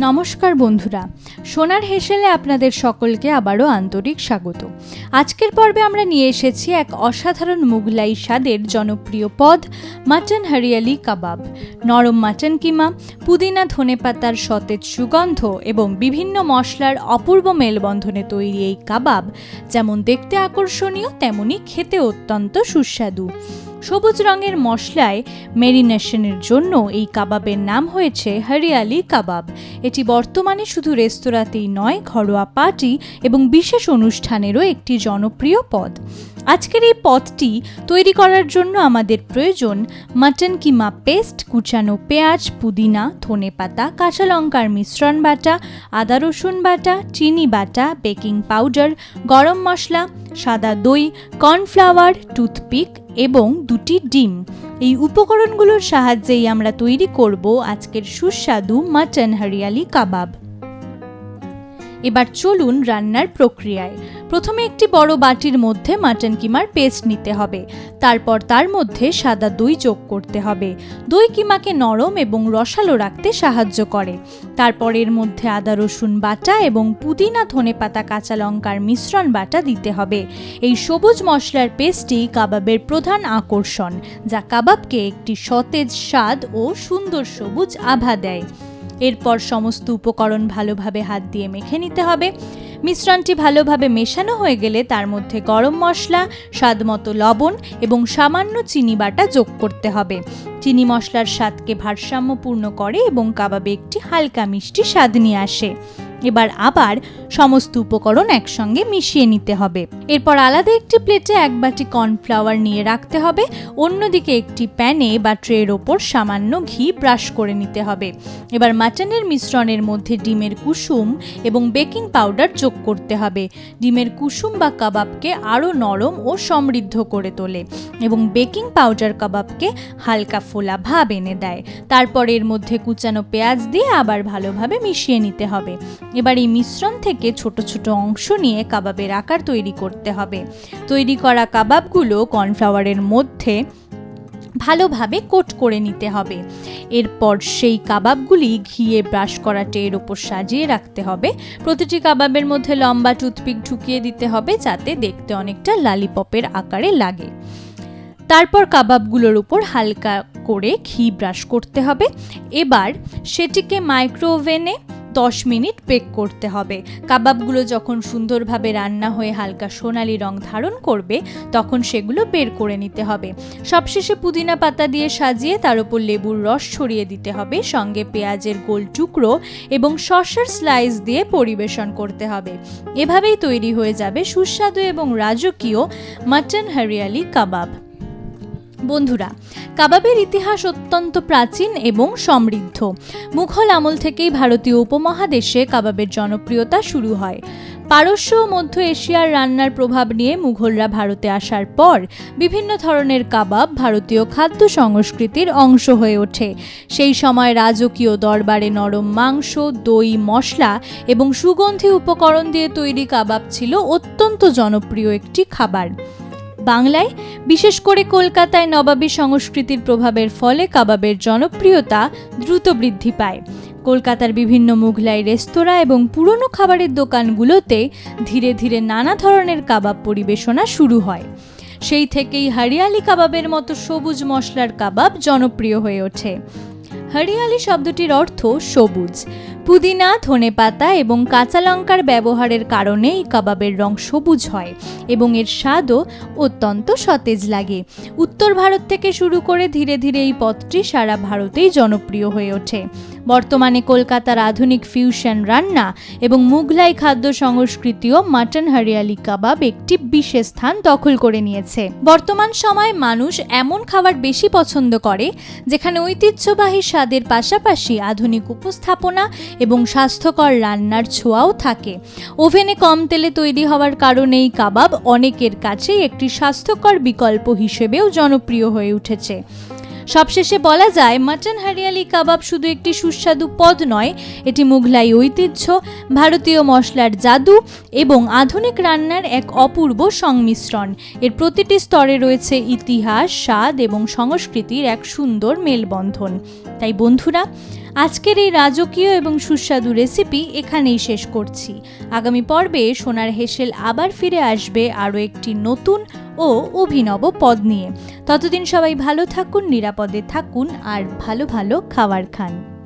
নমস্কার বন্ধুরা, সোনার হেসেলে আপনাদের সকলকে আবারও আন্তরিক স্বাগত। আজকের পর্বে আমরা নিয়ে এসেছি এক অসাধারণ মুঘলাই স্বাদের জনপ্রিয় পদ, মাটন হরিয়ালি কাবাব। নরম মাটন কিমা, পুদিনা ধনেপাতার সতেজ সুগন্ধ এবং বিভিন্ন মশলার অপূর্ব মেলবন্ধনে তৈরি এই কাবাব যেমন দেখতে আকর্ষণীয় তেমনি খেতে অত্যন্ত সুস্বাদু। সবুজ রঙের মশলায় ম্যারিনেশনের জন্য এই কাবাবের নাম হয়েছে হরিয়ালি কাবাব। এটি বর্তমানে শুধু রেস্তোরাঁতেই নয়, ঘরোয়া পার্টি এবং বিশেষ অনুষ্ঠানেরও একটি জনপ্রিয় পদ। আজকের এই পদটি তৈরি করার জন্য আমাদের প্রয়োজন মাটন কিমা পেস্ট, কুচানো পেঁয়াজ, পুদিনা, ধনেপাতা, কাঁচা লঙ্কার মিশ্রণ বাটা, আদা রসুন বাটা, চিনি বাটা, বেকিং পাউডার, গরম মশলা, সাদা দই, কর্নফ্লাওয়ার, টুথপিক এবং 2টি ডিম। এই উপকরণগুলোর সাহায্যেই আমরা তৈরি করব আজকের সুস্বাদু মাটন হরিয়ালি কাবাব। এবার চলুন রান্নার প্রক্রিয়ায়। প্রথমে একটি বড় বাটির মধ্যে মাটন কিমার পেস্ট নিতে হবে। তারপর তার মধ্যে সাদা দই যোগ করতে হবে। দই কিমাকে নরম এবং রসালো রাখতে সাহায্য করে। তারপর এর মধ্যে আদা রসুন বাটা এবং পুদিনা ধনেপাতা কাঁচা লঙ্কার মিশ্রণ বাটা দিতে হবে। এই সবুজ মশলার পেস্টই কাবাবের প্রধান আকর্ষণ, যা কাবাবকে একটি সতেজ স্বাদ ও সুন্দর সবুজ আভা দেয়। এরপর সমস্ত উপকরণ ভালোভাবে হাত দিয়ে মেখে নিতে হবে। মিশ্রণটি ভালোভাবে মেশানো হয়ে গেলে তার মধ্যে গরম মশলা, স্বাদমতো লবণ এবং সামান্য চিনি বাটা যোগ করতে হবে। চিনি মশলার স্বাদকে ভারসাম্যপূর্ণ করে এবং কাবাবে একটি হালকা মিষ্টি স্বাদ নিয়ে আসে। এবার আবার সমস্ত উপকরণ একসঙ্গে মিশিয়ে নিতে হবে। এরপর আলাদা একটি প্লেটে 1 বাটি কর্নফ্লাওয়ার নিয়ে রাখতে হবে। অন্যদিকে একটি প্যানে বা ট্রের ওপর সামান্য ঘি ব্রাশ করে নিতে হবে। এবার মাটনের মিশ্রণের মধ্যে ডিমের কুসুম এবং বেকিং পাউডার যোগ করতে হবে। ডিমের কুসুম বা কাবাবকে আরও নরম ও সমৃদ্ধ করে তোলে এবং বেকিং পাউডার কাবাবকে হালকা ফোলা ভাব এনে দেয়। তারপর এর মধ্যে কুচানো পেঁয়াজ দিয়ে আবার ভালোভাবে মিশিয়ে নিতে হবে। এবার এই মিশ্রণ থেকে ছোট ছোট অংশ নিয়ে কাবাবের আকার তৈরি করতে হবে। তৈরি করা কাবাবগুলো কর্নফ্লাওয়ারের মধ্যে ভালোভাবে কোট করে নিতে হবে। এরপর সেই কাবাবগুলি ঘিয়ে ব্রাশ করা ট্রের ওপর সাজিয়ে রাখতে হবে। প্রতিটি কাবাবের মধ্যে লম্বা টুথপিক ঢুকিয়ে দিতে হবে, যাতে দেখতে অনেকটা ললিপপের আকারে লাগে। তারপর কাবাবগুলোর উপর হালকা করে ঘি ব্রাশ করতে হবে। এবার সেটিকে মাইক্রোওভেনে 10 মিনিট বেক করতে হবে। কাবাবগুলো যখন সুন্দরভাবে রান্না হয়ে হালকা সোনালি রং ধারণ করবে, তখন সেগুলো বের করে নিতে হবে। সবশেষে পুদিনা পাতা দিয়ে সাজিয়ে তার উপর লেবুর রস ছড়িয়ে দিতে হবে। সঙ্গে পেঁয়াজের গোল টুকরো এবং শসার স্লাইস দিয়ে পরিবেশন করতে হবে। এভাবেই তৈরি হয়ে যাবে সুস্বাদু এবং রাজকীয় মাটন হরিয়ালি কাবাব। বন্ধুরা, কাবাবের ইতিহাস অত্যন্ত প্রাচীন এবং সমৃদ্ধ। মুঘল আমল থেকেই ভারতীয় উপমহাদেশে কাবাবের জনপ্রিয়তা শুরু হয়। পারস্য ও মধ্য এশিয়ার রান্নার প্রভাব নিয়ে মুঘলরা ভারতে আসার পর বিভিন্ন ধরনের কাবাব ভারতীয় খাদ্য সংস্কৃতির অংশ হয়ে ওঠে। সেই সময় রাজকীয় দরবারে নরম মাংস, দই, মশলা এবং সুগন্ধি উপকরণ দিয়ে তৈরি কাবাব ছিল অত্যন্ত জনপ্রিয় একটি খাবার। বাংলায়, বিশেষ করে কলকাতায় নবাবী সংস্কৃতির প্রভাবের ফলে কাবাবের জনপ্রিয়তা দ্রুত বৃদ্ধি পায়। কলকাতার বিভিন্ন মুঘলাই রেস্তোরাঁ এবং পুরনো খাবারের দোকানগুলোতে ধীরে ধীরে নানা ধরনের কাবাব পরিবেশনা শুরু হয়। সেই থেকেই হরিয়ালি কাবাবের মতো সবুজ মশলার কাবাব জনপ্রিয় হয়ে ওঠে। হরিয়ালি শব্দটির অর্থ সবুজ। পুদিনা, ধনেপাতা এবং কাঁচা লঙ্কার ব্যবহারের কারণে এই কাবাবের রং সবুজ হয় এবং এর স্বাদও অত্যন্ত সতেজ লাগে। উত্তর ভারত থেকে শুরু করে ধীরে ধীরে এই পদটি সারা ভারতেই জনপ্রিয় হয়ে ওঠে। বর্তমানে কলকাতার আধুনিক ফিউশন রান্না এবং মুঘলাই খাদ্য সংস্কৃতিও মাটন হরিয়ালি কাবাব একটি বিশেষ স্থান দখল করে নিয়েছে। বর্তমান সময়ে মানুষ এমন খাবার বেশি পছন্দ করে যেখানে ঐতিহ্যবাহী স্বাদের পাশাপাশি আধুনিক উপস্থাপনা এবং স্বাস্থ্যকর রান্নার ছোঁয়াও থাকে। ওভেনে কম তেলে তৈরি হওয়ার কারণে এই কাবাব অনেকের কাছেই একটি স্বাস্থ্যকর বিকল্প হিসেবেও জনপ্রিয় হয়ে উঠেছে। সবশেষে বলা যায়, মাটন হরিয়ালি কাবাব শুধু একটি সুস্বাদু পদ নয়, এটি মুঘলাই ঐতিহ্য, ভারতীয় মশলার জাদু এবং আধুনিক রান্নার এক অপূর্ব সংমিশ্রণ। এর প্রতিটি স্তরে রয়েছে ইতিহাস, স্বাদ এবং সংস্কৃতির এক সুন্দর মেলবন্ধন। তাই বন্ধুরা, আজকের এই রাজকীয় এবং সুস্বাদু রেসিপি এখানেই শেষ করছি। আগামী পর্বে সোনার হেসেল আবার ফিরে আসবে আরও একটি নতুন ও অভিনব পদ নিয়ে। ততদিন সবাই ভালো থাকুন, নিরাপদে থাকুন আর ভালো ভালো খাবার খান।